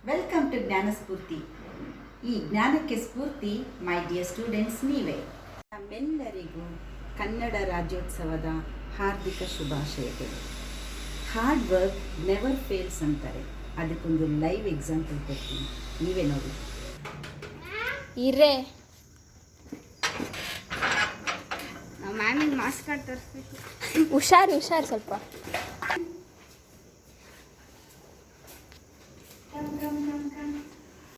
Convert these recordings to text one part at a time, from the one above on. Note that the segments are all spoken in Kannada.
Welcome to ಜ್ಞಾನಸ್ಫೂರ್ತಿ. ಈ ಜ್ಞಾನಕ್ಕೆ ಸ್ಫೂರ್ತಿ ಮೈ ಡಿಯರ್ ಸ್ಟೂಡೆಂಟ್ಸ್ ನೀವೇ. ನಮ್ಮೆಲ್ಲರಿಗೂ ಕನ್ನಡ ರಾಜ್ಯೋತ್ಸವದ ಹಾರ್ದಿಕ ಶುಭಾಶಯಗಳು. ಹಾರ್ಡ್ ವರ್ಕ್ ನೆವರ್ ಫೇಲ್ಸ್ ಅಂತಾರೆ. ಅದಕ್ಕೊಂದು ಲೈವ್ ಎಕ್ಸಾಂಪಲ್ ಕೊಡ್ತೀನಿ, ನೀವೇ ನೋಡಿ. ಇರೇ ಮ್ಯಾಮಿಗೆ ಮಾಸ್ಕ್ ಕಾರ್ಡ್ ತರಿಸ್ಬೇಕು. ಹುಷಾರು ಸ್ವಲ್ಪ.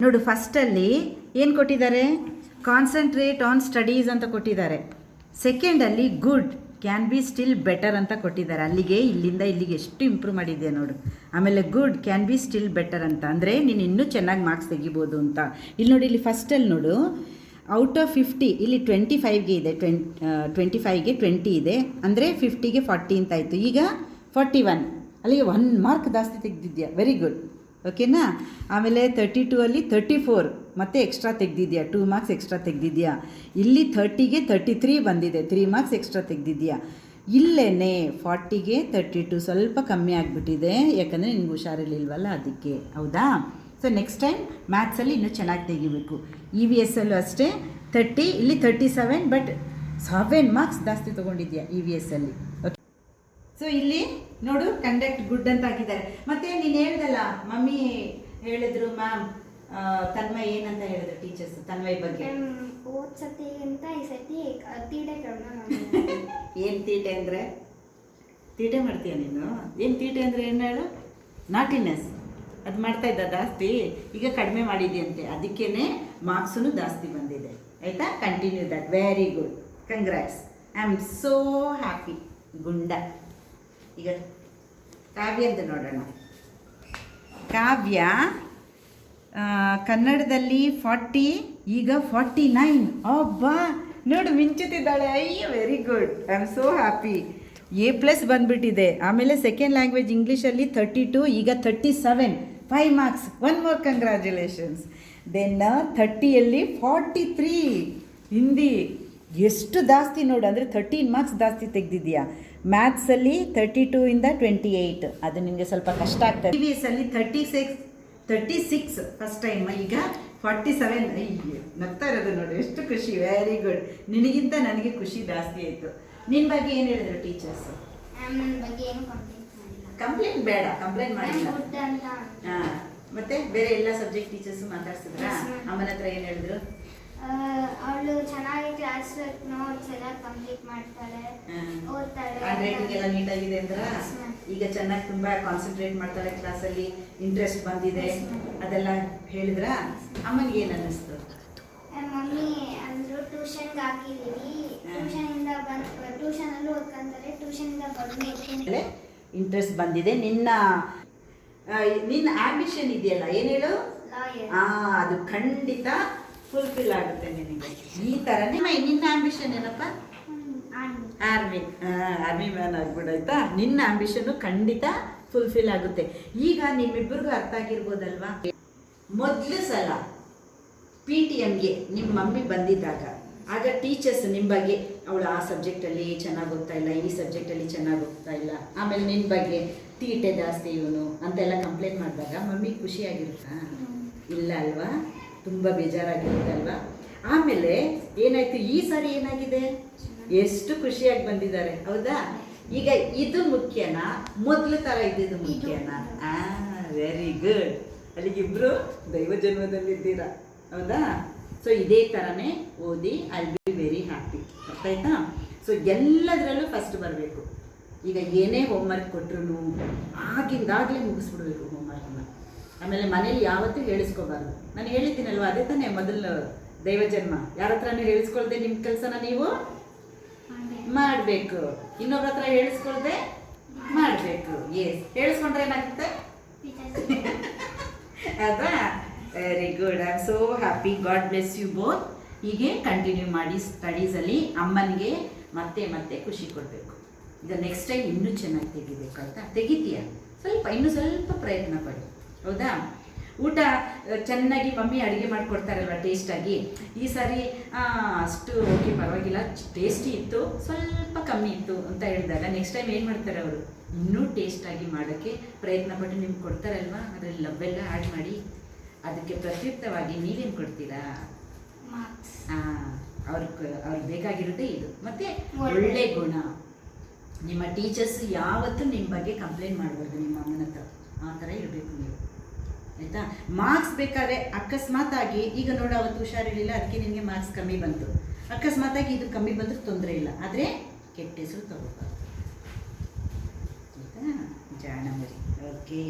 ನೋಡು, ಫಸ್ಟಲ್ಲಿ ಏನು ಕೊಟ್ಟಿದ್ದಾರೆ? ಕಾನ್ಸಂಟ್ರೇಟ್ ಆನ್ ಸ್ಟಡೀಸ್ ಅಂತ ಕೊಟ್ಟಿದ್ದಾರೆ. ಸೆಕೆಂಡಲ್ಲಿ good can be still better ಅಂತ ಕೊಟ್ಟಿದ್ದಾರೆ. ಅಲ್ಲಿಗೆ ಇಲ್ಲಿಂದ ಇಲ್ಲಿಗೆ ಎಷ್ಟು ಇಂಪ್ರೂವ್ ಮಾಡಿದ್ಯಾ ನೋಡು. ಆಮೇಲೆ good can be still better ಅಂತ ಅಂದರೆ ನೀನು ಇನ್ನೂ ಚೆನ್ನಾಗಿ ಮಾರ್ಕ್ಸ್ ತೆಗಿಬೋದು ಅಂತ. ಇಲ್ಲಿ ನೋಡಿ, ಇಲ್ಲಿ ಫಸ್ಟಲ್ಲಿ ನೋಡು, ಔಟ್ ಆಫ್ 50 ಇಲ್ಲಿ 25ಗೆ ಇದೆ, 25ಗೆ 20 ಇದೆ, ಅಂದರೆ 50ಗೆ 40 ಅಂತಾಯಿತು. ಈಗ 41, ಅಲ್ಲಿಗೆ 1 ಮಾರ್ಕ್ ಜಾಸ್ತಿ ತೆಗೆದಿದ್ಯಾ. ವೆರಿ ಗುಡ್, ಓಕೆನಾ. ಆಮೇಲೆ 32 ಅಲ್ಲಿ 34 ಮತ್ತೆ ಎಕ್ಸ್ಟ್ರಾ ತೆಗೆದಿದ್ಯಾ, 2 ಮಾರ್ಕ್ಸ್ ಎಕ್ಸ್ಟ್ರಾ ತೆಗೆದಿದ್ಯಾ. ಇಲ್ಲಿ 30ಗೆ 33 ಬಂದಿದೆ, 3 ಮಾರ್ಕ್ಸ್ ಎಕ್ಸ್ಟ್ರಾ ತೆಗೆದಿದ್ಯಾ. ಇಲ್ಲೇ 40ಗೆ 32 ಸ್ವಲ್ಪ ಕಮ್ಮಿ ಆಗಿಬಿಟ್ಟಿದೆ, ಯಾಕಂದರೆ ನಿನ್ಗೆ ಹುಷಾರಿರ್ಲಿಲ್ವಲ್ಲ ಅದಕ್ಕೆ, ಹೌದಾ. ಸೊ ನೆಕ್ಸ್ಟ್ ಟೈಮ್ ಮ್ಯಾಥ್ಸಲ್ಲಿ ಇನ್ನೂ ಚೆನ್ನಾಗಿ ತೆಗಿಬೇಕು. EVS ಅಲ್ಲೂ ಅಷ್ಟೇ 30, ಇಲ್ಲಿ 37, ಬಟ್ 7 ಮಾರ್ಕ್ಸ್ ಜಾಸ್ತಿ ತೊಗೊಂಡಿದ್ಯಾ EVS ಅಲ್ಲಿ. ಓಕೆ, ಸೊ ಇಲ್ಲಿ ನೋಡು, ಕಂಡಕ್ಟ್ ಗುಡ್ ಅಂತ ಹಾಕಿದ್ದಾರೆ. ಮತ್ತೆ ನೀನು ಹೇಳ್ದಲ್ಲ, ಮಮ್ಮಿ ಹೇಳಿದ್ರು ಮ್ಯಾಮ್, ತನ್ಮಯ್ ಏನಂತ ಹೇಳಿದ್ರು ಟೀಚರ್ಸ್ ತನ್ಮಯ್ ಬಗ್ಗೆ? ಹೋದ್ ಸತಿ ಅಂತ ಈ ಸತಿ ತೀಟೆ ಏನು ತೀಟೆ ಅಂದರೆ? ತೀಟೆ ಮಾಡ್ತೀಯ ನೀನು? ಏನು ತೀಟೆ ಅಂದರೆ ಏನು ಹೇಳು? ನಾಟಿನೆಸ್ ಅದು ಮಾಡ್ತಾ ಇದ್ದ ಜಾಸ್ತಿ, ಈಗ ಕಡಿಮೆ ಮಾಡಿದ್ಯಂತೆ, ಅದಕ್ಕೇ ಮಾರ್ಕ್ಸೂ ಜಾಸ್ತಿ ಬಂದಿದೆ. ಆಯಿತಾ? Continue that. Very good, congrats. I am so happy. ಗುಂಡ. ಈಗ ಕಾವ್ಯದ್ದು ನೋಡೋಣ. ಕಾವ್ಯ ಕನ್ನಡದಲ್ಲಿ 40, ಈಗ 49. ಅಬ್ಬಾ, ನೋಡು ಮಿಂಚುತ್ತಿದ್ದಾಳೆ. ಅಯ್ಯೋ, very good, I am so happy. A+ ಬಂದುಬಿಟ್ಟಿದೆ. ಆಮೇಲೆ ಸೆಕೆಂಡ್ ಲ್ಯಾಂಗ್ವೇಜ್ ಇಂಗ್ಲೀಷಲ್ಲಿ 32, ಈಗ 37, 5 ಮಾರ್ಕ್ಸ್. 1 more, congratulations. ದೆನ್ 30ಯಲ್ಲಿ 43 ಹಿಂದಿ. ಎಷ್ಟು ಜಾಸ್ತಿ ನೋಡು, ಅಂದರೆ 13 ಮಾರ್ಕ್ಸ್ ಜಾಸ್ತಿ ತೆಗೆದಿದ್ಯಾ. ಮ್ಯಾಥ್ಸಲ್ಲಿ 32 ಇಂದ 28, ಅದು ನಿಮಗೆ ಸ್ವಲ್ಪ ಕಷ್ಟ ಆಗ್ತದೆ. EVS ಅಲ್ಲಿ 36 ಫಸ್ಟ್ ಟೈಮ್, ಈಗ 47. ಅಯ್ಯೋ, ನಗ್ತಾ ಇರೋದು ನೋಡಿ, ಎಷ್ಟು ಖುಷಿ. Very good. ನಿನಗಿಂತ ನನಗೆ ಖುಷಿ ಜಾಸ್ತಿ ಆಯಿತು. ನಿನ್ನ ಬಗ್ಗೆ ಏನು ಹೇಳಿದ್ರು ಟೀಚರ್ಸ್? ಕಂಪ್ಲೇಂಟ್ ಬೇಡ, ಕಂಪ್ಲೇಂಟ್ ಮಾಡಿಲ್ಲ. ಹಾಂ, ಮತ್ತೆ ಬೇರೆ ಎಲ್ಲ ಸಬ್ಜೆಕ್ಟ್ ಟೀಚರ್ಸು ಮಾತಾಡ್ಸಿದ್ರಾ? ಅಮ್ಮನ ಹತ್ರ ಏನು ಹೇಳಿದ್ರು? ಅವಳು ಚೆನ್ನಾಗಿ ಕ್ಲಾಸ್ ನೋಟ್ಸ್ ಎಲ್ಲ ಕಂಪ್ಲೀಟ್ ಮಾಡ್ತಾಳೆ, ಓದ್ತಾಳೆ. ಹ್ಯಾಂಡ್ ರೈಟಿಂಗ್ ಎಲ್ಲ ನೀಟಾಗಿದೆ ಅಂದ್ರ? ಈಗ ಚೆನ್ನಾಗಿ ತುಂಬ ಕಾನ್ಸಂಟ್ರೇಟ್ ಮಾಡ್ತಾಳೆ ಕ್ಲಾಸಲ್ಲಿ, ಇಂಟ್ರೆಸ್ಟ್ ಬಂದಿದೆ, ಅದೆಲ್ಲ ಹೇಳಿದ್ರಾ? ಅಮ್ಮನಿಗೆ ಏನು ಅನ್ನಿಸ್ತು? ಮಮ್ಮಿ ಅಂದ್ರು ಟ್ಯೂಷನ್ಗೆ ಹಾಕಿದೀವಿ, ಟ್ಯೂಷನಲ್ಲೂ ಓದ್ಕೊಂತಾರೆ, ಟ್ಯೂಷನಿಂದ ಬಂದು ಇಂಟ್ರೆಸ್ಟ್ ಬಂದಿದೆ. ನಿನ್ನ ಆಂಬಿಷನ್ ಇದೆಯಲ್ಲ, ಏನು ಹೇಳು? ಅದು ಖಂಡಿತ ಫುಲ್ಫಿಲ್ ಆಗುತ್ತೆ ನಿನಗೆ. ಈ ಥರನೇ ನಿನ್ನ ಆಂಬಿಷನ್ ಏನಪ್ಪ? ಆರ್ಮಿ ಮ್ಯಾನ್ ಆಗ್ಬಿಡಾಯ್ತಾ. ನಿನ್ನ ಆಂಬಿಷನ್ನು ಖಂಡಿತ ಫುಲ್ಫಿಲ್ ಆಗುತ್ತೆ. ಈಗ ನಿಮ್ಮಿಬ್ಬರಿಗೂ ಅರ್ಥ ಆಗಿರ್ಬೋದಲ್ವಾ, ಮೊದಲು ಸಲ PTMಗೆ ನಿಮ್ಮ ಮಮ್ಮಿ ಬಂದಿದ್ದಾಗ, ಆಗ ಟೀಚರ್ಸ್ ನಿಮ್ಮ ಬಗ್ಗೆ, ಅವಳು ಆ ಸಬ್ಜೆಕ್ಟಲ್ಲಿ ಚೆನ್ನಾಗಿ ಓದ್ತಾ ಇಲ್ಲ, ಈ ಸಬ್ಜೆಕ್ಟಲ್ಲಿ ಚೆನ್ನಾಗಿ ಓದ್ತಾ ಇಲ್ಲ, ಆಮೇಲೆ ನಿನ್ನ ಬಗ್ಗೆ ತೀಟೆ ಜಾಸ್ತಿ ಇವನು ಅಂತೆಲ್ಲ ಕಂಪ್ಲೇಂಟ್ ಮಾಡಿದಾಗ ಮಮ್ಮಿ ಖುಷಿಯಾಗಿರುತ್ತಾ? ಇಲ್ಲ ಅಲ್ವಾ? ತುಂಬ ಬೇಜಾರಾಗಿರುತ್ತೆ ಅಲ್ವಾ? ಆಮೇಲೆ ಏನಾಯ್ತು, ಈ ಸಾರಿ ಏನಾಗಿದೆ, ಎಷ್ಟು ಖುಷಿಯಾಗಿ ಬಂದಿದ್ದಾರೆ, ಹೌದಾ? ಈಗ ಇದು ಮುಖ್ಯನಾ, ಮೊದಲು ಥರ ಇದ್ದಿದ್ದು ಮುಖ್ಯನಾ? Very good. ಅಲ್ಲಿಗಿಬ್ರು ದೈವ ಜನ್ಮದಲ್ಲಿದ್ದೀರಾ, ಹೌದಾ? ಸೊ ಇದೇ ಥರನೇ ಓದಿ, I will be very happy. ಅರ್ಥ ಆಯ್ತಾ? ಸೊ ಎಲ್ಲದರಲ್ಲೂ ಫಸ್ಟ್ ಬರಬೇಕು. ಈಗ ಏನೇ ಹೋಮ್ವರ್ಕ್ ಕೊಟ್ಟರು ಆಗಿಂದಾಗಲೇ ಮುಗಿಸ್ಬಿಡ್ಬೇಕು ಹೋಮ್ವರ್ಕ್ನ. ಆಮೇಲೆ ಮನೇಲಿ ಯಾವತ್ತೂ ಹೇಳಿಸ್ಕೋಬಾರ್ದು. ನಾನು ಹೇಳಿದ್ದೀನಲ್ವ, ಅದೇ ತಾನೇ ಮೊದಲು ದೈವಜನ್ಮ. ಯಾರ ಹತ್ರನೂ ಹೇಳಿಸ್ಕೊಳ್ದೆ ನಿಮ್ಮ ಕೆಲಸನ ನೀವು ಮಾಡಬೇಕು, ಇನ್ನೊಬ್ರ ಹತ್ರ ಹೇಳಿಸ್ಕೊಳ್ದೆ ಮಾಡಬೇಕು. ಎಸ್, ಹೇಳಿಸ್ಕೊಂಡ್ರೆ ಏನಾಗುತ್ತೆ? ಅದ. Very good, I am so happy. God bless you both. ಹೀಗೆ ಕಂಟಿನ್ಯೂ ಮಾಡಿ ಸ್ಟಡೀಸಲ್ಲಿ. ಅಮ್ಮನಿಗೆ ಮತ್ತೆ ಮತ್ತೆ ಖುಷಿ ಕೊಡಬೇಕು. ಈಗ ನೆಕ್ಸ್ಟ್ ಟೈಮ್ ಇನ್ನೂ ಚೆನ್ನಾಗಿ ತೆಗಿಬೇಕು, ಆಯಿತಾ? ತೆಗಿತೀಯ, ಇನ್ನೂ ಸ್ವಲ್ಪ ಪ್ರಯತ್ನ ಪಡಿ, ಹೌದಾ? ಊಟ ಚೆನ್ನಾಗಿ ಮಮ್ಮಿ ಅಡುಗೆ ಮಾಡಿಕೊಡ್ತಾರಲ್ವ ಟೇಸ್ಟಾಗಿ. ಈ ಸಾರಿ ಅಷ್ಟು ಓಕೆ, ಪರವಾಗಿಲ್ಲ, ಟೇಸ್ಟಿ ಇತ್ತು, ಸ್ವಲ್ಪ ಕಮ್ಮಿ ಇತ್ತು ಅಂತ ಹೇಳಿದಾಗ ನೆಕ್ಸ್ಟ್ ಟೈಮ್ ಏನು ಮಾಡ್ತಾರೆ ಅವರು? ಇನ್ನೂ ಟೇಸ್ಟಾಗಿ ಮಾಡೋಕ್ಕೆ ಪ್ರಯತ್ನ ಪಟ್ಟು ನಿಮ್ಗೆ ಕೊಡ್ತಾರಲ್ವ, ಅದರಲ್ಲಿ ಲವ್ ಎಲ್ಲ ಆ್ಯಡ್ ಮಾಡಿ ಅದಕ್ಕೆ ಪ್ರತ್ಯುಕ್ತವಾಗಿ ನೀವೇನು ಕೊಡ್ತೀರಾ? ಮಾರ್ಕ್ಸ್. ಅವ್ರಿಗೆ ಬೇಕಾಗಿರೋದೇ ಇದು. ಮತ್ತು ಒಳ್ಳೆ ಒಳ್ಳೆ ಗುಣ. ನಿಮ್ಮ ಟೀಚರ್ಸ್ ಯಾವತ್ತೂ ನಿಮ್ಮ ಬಗ್ಗೆ ಕಂಪ್ಲೇಂಟ್ ಮಾಡಬಾರ್ದು ನಿಮ್ಮ ಅಮ್ಮನ ಹತ್ರ. ಆ ಥರ ಇರಬೇಕು ನೀವು, ಆಯಿತಾ? ಮಾರ್ಕ್ಸ್ ಬೇಕಾದ್ರೆ ಅಕಸ್ಮಾತಾಗಿ, ಈಗ ನೋಡು ಅವತ್ತು ಹುಷಾರಿರಲಿಲ್ಲ ಅದಕ್ಕೆ ನಿನಗೆ ಮಾರ್ಕ್ಸ್ ಕಮ್ಮಿ ಬಂತು, ಅಕಸ್ಮಾತಾಗಿ ಇದು ಕಮ್ಮಿ ಬಂದರೂ ತೊಂದರೆ ಇಲ್ಲ, ಆದರೆ ಕೆಟ್ಟ ಹೆಸರು ತಗೋಬಾರ್ದು, ಆಯಿತಾ? ಜಾಣ ಮರಿ. ಓಕೆ.